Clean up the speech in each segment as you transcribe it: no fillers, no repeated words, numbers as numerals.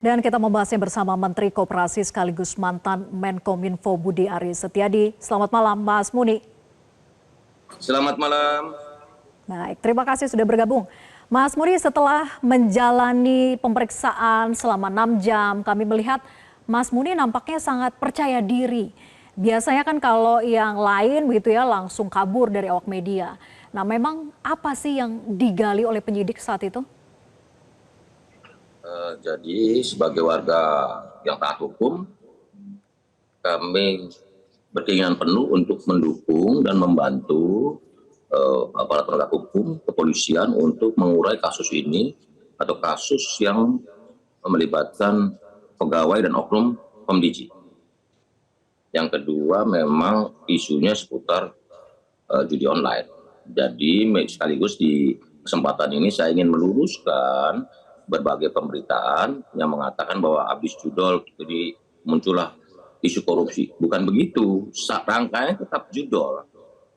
Dan kita membahasnya bersama Menteri Koperasi sekaligus mantan Menkominfo Budi Aris Setiadi. Selamat malam, Mas Muni. Selamat malam. Baik, terima kasih sudah bergabung. Mas Muni, setelah menjalani pemeriksaan selama 6 jam, kami melihat Mas Muni nampaknya sangat percaya diri. Biasanya kan kalau yang lain begitu ya langsung kabur dari awak media. Nah, memang apa sih yang digali oleh penyidik saat itu? Jadi sebagai warga yang taat hukum, kami berkeinginan penuh untuk mendukung dan membantu aparat penegak hukum, kepolisian untuk mengurai kasus ini atau kasus yang melibatkan pegawai dan oknum Komdiji. Yang kedua memang isunya seputar judi online. Jadi sekaligus di kesempatan ini saya ingin meluruskan berbagai pemberitaan yang mengatakan bahwa habis judol jadi muncullah isu korupsi. Bukan begitu, rangkaian tetap judol.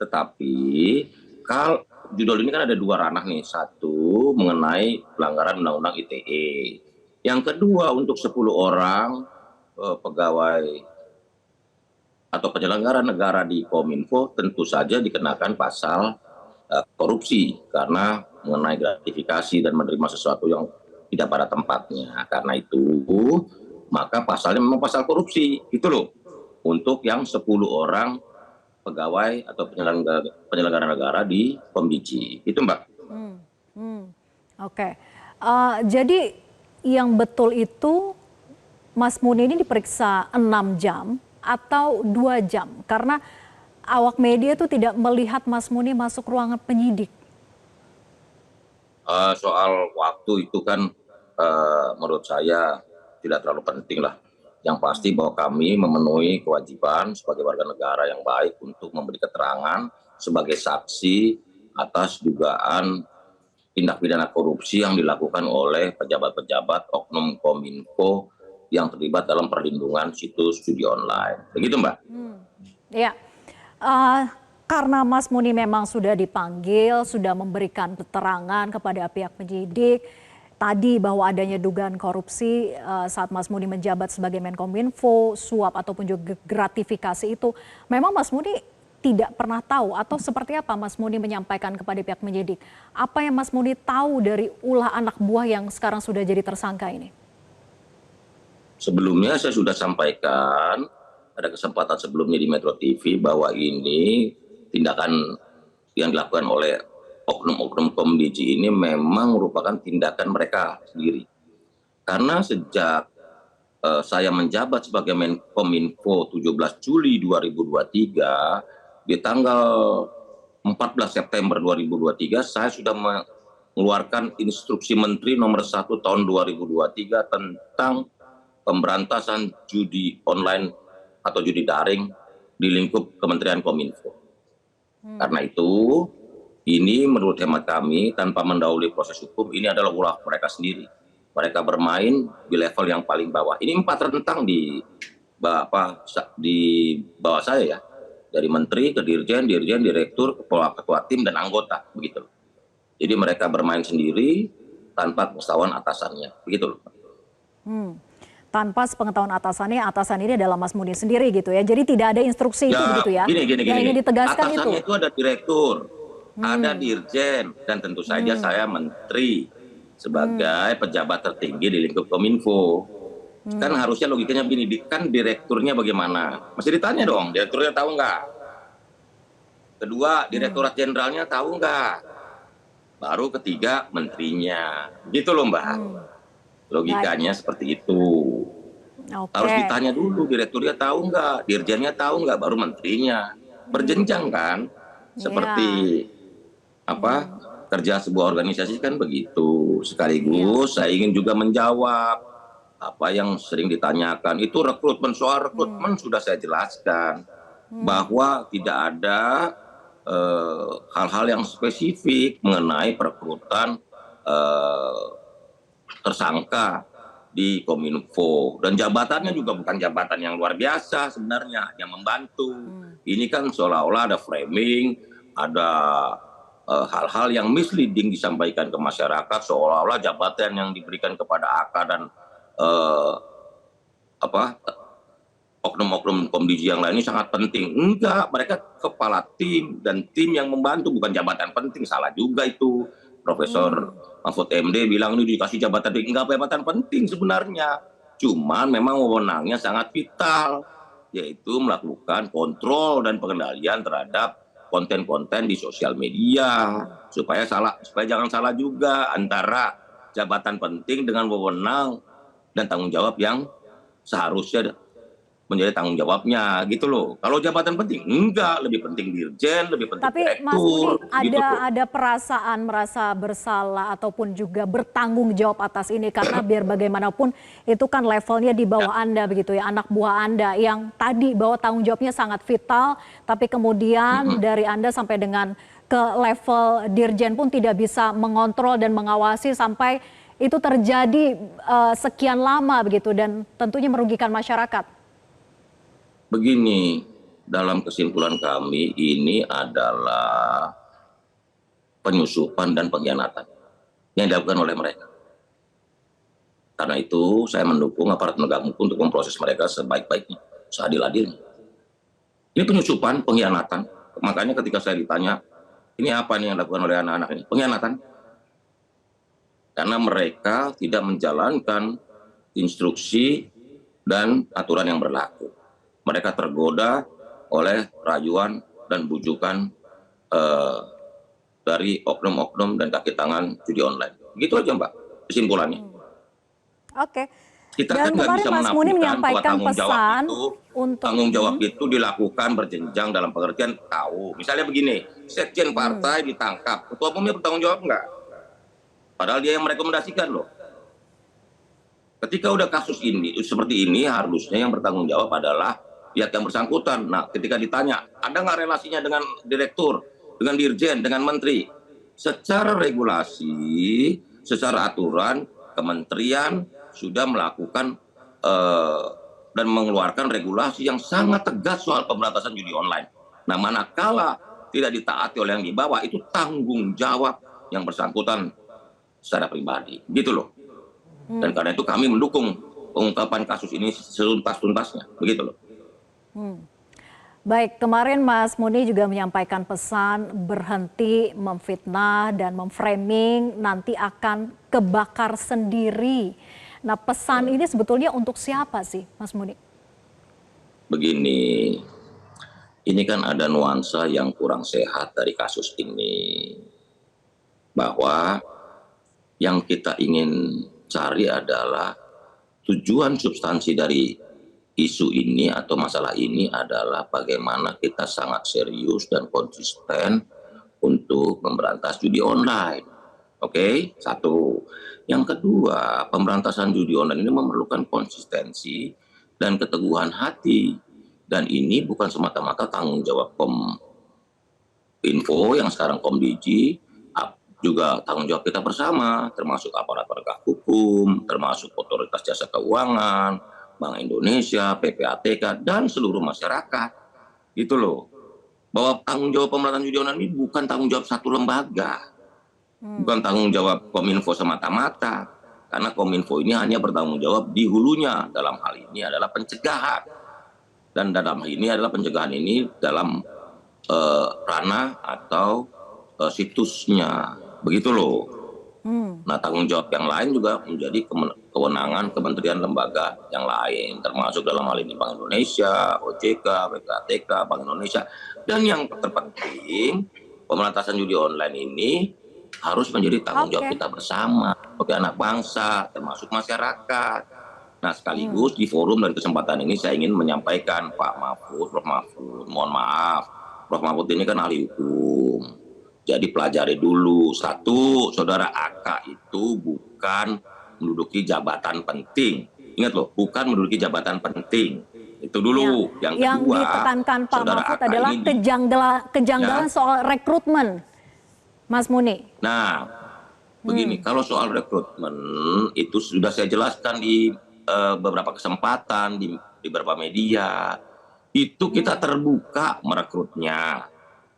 Tetapi kalau judol ini kan ada dua ranah nih. Satu mengenai pelanggaran Undang-Undang ITE. Yang kedua untuk 10 orang pegawai atau penyelenggara negara di Kominfo tentu saja dikenakan pasal korupsi karena mengenai gratifikasi dan menerima sesuatu yang tidak pada tempatnya. Karena itu maka pasalnya memang pasal korupsi itu loh untuk yang 10 orang pegawai atau penyelenggara negara di Komdiji itu, Mbak. Oke. Jadi yang betul itu Mas Muni ini diperiksa 6 jam atau 2 jam karena awak media itu tidak melihat Mas Muni masuk ruangan penyidik. Soal waktu itu kan menurut saya tidak terlalu penting lah. Yang pasti bahwa kami memenuhi kewajiban sebagai warga negara yang baik untuk memberi keterangan sebagai saksi atas dugaan tindak pidana korupsi yang dilakukan oleh pejabat-pejabat oknum Kominfo yang terlibat dalam perlindungan situs judi online. Begitu, Mbak? Ya, karena Mas Muni memang sudah dipanggil, sudah memberikan keterangan kepada pihak penyidik, tadi bahwa adanya dugaan korupsi saat Mas Muni menjabat sebagai Menkominfo, suap ataupun juga gratifikasi itu, memang Mas Muni tidak pernah tahu atau seperti apa Mas Muni menyampaikan kepada pihak penyidik? Apa yang Mas Muni tahu dari ulah anak buah yang sekarang sudah jadi tersangka ini? Sebelumnya saya sudah sampaikan, ada kesempatan sebelumnya di Metro TV bahwa ini tindakan yang dilakukan oleh oknum-oknum Komdiji ini memang merupakan tindakan mereka sendiri. Karena sejak saya menjabat sebagai Menkominfo 17 Juli 2023, di tanggal 14 September 2023 saya sudah mengeluarkan instruksi Menteri nomor 1 tahun 2023 tentang pemberantasan judi online atau judi daring di lingkup Kementerian Kominfo. Karena itu, ini menurut hemat kami tanpa mendahului proses hukum, ini adalah ulah mereka sendiri. Mereka bermain di level yang paling bawah. Ini 4 rentang di bawah saya ya. Dari menteri ke dirjen, direktur, ketua tim dan anggota begitu. Jadi mereka bermain sendiri tanpa pengetahuan atasannya. Begitu loh. Tanpa sepengetahuan atasan ini adalah Mas Muni sendiri gitu ya. Jadi tidak ada instruksi itu begitu ya. Gini. Yang ingin ditegaskan atasannya itu ada direktur, ada dirjen, dan tentu saja saya menteri sebagai pejabat tertinggi di lingkup Kominfo. Kan harusnya logikanya begini, kan direkturnya bagaimana? Masih ditanya dong, direkturnya tahu nggak? Kedua, direktorat jenderalnya tahu nggak? Baru ketiga, menterinya. Gitu loh, Mbak. Logikanya seperti itu. Harus ditanya dulu, direkturnya tahu nggak, dirjennya tahu nggak, baru menterinya. Berjenjang kan, seperti kerja sebuah organisasi kan begitu. Sekaligus saya ingin juga menjawab apa yang sering ditanyakan. Itu rekrutmen, soal rekrutmen sudah saya jelaskan bahwa tidak ada hal-hal yang spesifik mengenai perekrutan tersangka di Kominfo, dan jabatannya juga bukan jabatan yang luar biasa sebenarnya, yang membantu. Ini kan seolah-olah ada framing, ada hal-hal yang misleading disampaikan ke masyarakat, seolah-olah jabatan yang diberikan kepada AK dan eh, apa oknum-oknum komdiji yang lain ini sangat penting. Enggak, mereka kepala tim dan tim yang membantu, bukan jabatan penting. Salah juga itu. Profesor Mahfud MD bilang ini dikasih jabatan penting. Enggak jabatan penting sebenarnya. Cuman memang wewenangnya sangat vital, yaitu melakukan kontrol dan pengendalian terhadap konten-konten di sosial media. Supaya jangan salah juga antara jabatan penting dengan wewenang dan tanggung jawab yang seharusnya menjadi tanggung jawabnya gitu loh. Kalau jabatan penting, enggak, lebih penting dirjen, lebih penting Tapi Mas Muni, direktur, gitu loh. ada perasaan merasa bersalah ataupun juga bertanggung jawab atas ini, karena biar bagaimanapun itu kan levelnya di bawah Anda begitu ya, anak buah Anda yang tadi bahwa tanggung jawabnya sangat vital, tapi kemudian dari Anda sampai dengan ke level dirjen pun tidak bisa mengontrol dan mengawasi sampai itu terjadi sekian lama begitu, dan tentunya merugikan masyarakat. Begini, dalam kesimpulan kami ini adalah penyusupan dan pengkhianatan yang dilakukan oleh mereka. Karena itu saya mendukung aparat penegak hukum untuk memproses mereka sebaik-baiknya, seadil-adilnya. Ini penyusupan, pengkhianatan. Makanya ketika saya ditanya, ini apa nih yang dilakukan oleh anak-anak ini? Pengkhianatan. Karena mereka tidak menjalankan instruksi dan aturan yang berlaku. Mereka tergoda oleh rayuan dan bujukan dari oknum-oknum dan kaki tangan judi online. Gitu aja Mbak, kesimpulannya. Oke. Kita Dan kan nggak kemarin bisa Mas Muni menafikan bahwa menyampaikan pesan untuk tanggung jawab itu dilakukan berjenjang dalam pengertian tahu. Misalnya begini, sekjen partai ditangkap, ketua umumnya bertanggung jawab nggak? Padahal dia yang merekomendasikan loh. Ketika udah kasus ini seperti ini, harusnya yang bertanggung jawab adalah pihak yang bersangkutan. Nah, ketika ditanya, ada nggak relasinya dengan direktur, dengan dirjen, dengan menteri? Secara regulasi, secara aturan, kementerian sudah melakukan dan mengeluarkan regulasi yang sangat tegas soal pemberantasan judi online. Nah, manakala tidak ditaati oleh yang di bawah, itu tanggung jawab yang bersangkutan secara pribadi. Gitu loh. Dan karena itu kami mendukung pengungkapan kasus ini setuntas-tuntasnya. Begitu loh. Baik, kemarin Mas Muni juga menyampaikan pesan berhenti memfitnah dan memframing, nanti akan kebakar sendiri. Nah, pesan ini sebetulnya untuk siapa sih, Mas Muni? Begini, ini kan ada nuansa yang kurang sehat dari kasus ini. Bahwa yang kita ingin cari adalah tujuan substansi dari isu ini atau masalah ini adalah bagaimana kita sangat serius dan konsisten untuk memberantas judi online. Oke, satu. Yang kedua, pemberantasan judi online ini memerlukan konsistensi dan keteguhan hati. Dan ini bukan semata-mata tanggung jawab Kominfo yang sekarang Komdiji, juga tanggung jawab kita bersama, termasuk aparat penegak hukum, termasuk otoritas jasa keuangan, Bank Indonesia, PPATK, dan seluruh masyarakat. Gitu loh. Bahwa tanggung jawab pemberantasan judi online ini bukan tanggung jawab satu lembaga. Bukan tanggung jawab Kominfo semata-mata. Karena Kominfo ini hanya bertanggung jawab di hulunya. Dalam hal ini adalah pencegahan. Dan dalam hal ini adalah pencegahan ini dalam ranah atau situsnya. Begitu loh. Nah, tanggung jawab yang lain juga menjadi kewenangan kementerian lembaga yang lain, termasuk dalam hal ini Bank Indonesia, OJK, PPATK, Bank Indonesia. Dan yang terpenting, pemberantasan judi online ini harus menjadi tanggung jawab kita bersama, sebagai anak bangsa, termasuk masyarakat. Nah, sekaligus di forum dan kesempatan ini saya ingin menyampaikan Pak Mahfud, Prof. Mahfud, mohon maaf, Prof. Mahfud ini kan ahli hukum. Jadi pelajari dulu, satu, saudara AK itu bukan menduduki jabatan penting. Ingat loh, bukan menduduki jabatan penting. Itu dulu. Ya, yang yang kedua, ditekankan Pak Mahfud AK adalah kejanggalan soal rekrutmen, Mas Muni. Nah, begini, kalau soal rekrutmen itu sudah saya jelaskan di beberapa kesempatan, di beberapa media. Itu kita terbuka merekrutnya.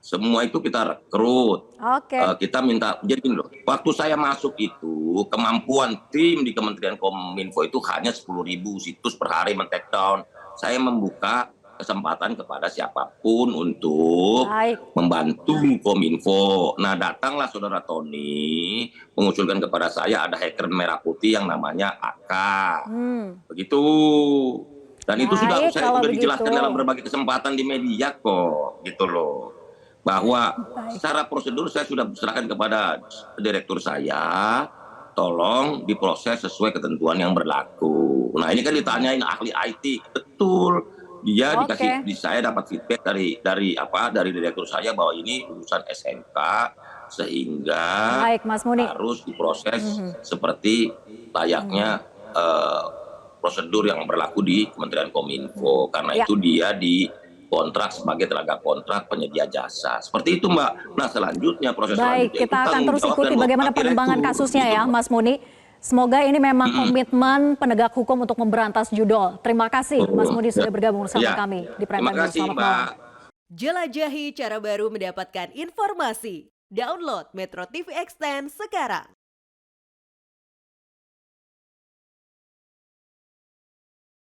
Semua itu kita rekrut. Oke. Kita minta, jadi gini loh, waktu saya masuk itu kemampuan tim di Kementerian Kominfo itu hanya 10.000 situs per hari men-take down. Saya membuka kesempatan kepada siapapun untuk Baik. membantu Kominfo. Nah, datanglah saudara Tony mengusulkan kepada saya ada hacker merah putih yang namanya AK. Begitu. Dan itu Baik, saya kalau sudah dijelaskan begitu. dalam berbagai kesempatan di media kok, gitu loh. Bahwa Baik. secara prosedur saya sudah serahkan kepada direktur saya, tolong diproses sesuai ketentuan yang berlaku. Nah, ini kan ditanyain ahli IT, betul. Dia Oke. saya dapat feedback dari direktur saya bahwa ini urusan SMK sehingga Baik, Mas Muni. harus diproses seperti layaknya prosedur yang berlaku di Kementerian Kominfo. Karena Ya. itu dia dikontrak sebagai tenaga kontrak penyedia jasa. Seperti itu, Mbak. Nah, selanjutnya proses Baik, selanjutnya itu kita akan tanggung terus jawab ikuti dan bagaimana wakil pengembangan direktur. kasusnya Gitu, ya, Mbak. Mas Muni. Semoga ini memang komitmen penegak hukum untuk memberantas judol. Terima kasih, Mas Muni sudah bergabung bersama Ya. kami di Prime Terima Time News. kasih, Selamat Mbak. malam. Jelajahi cara baru mendapatkan informasi. Download Metro TV Extend sekarang.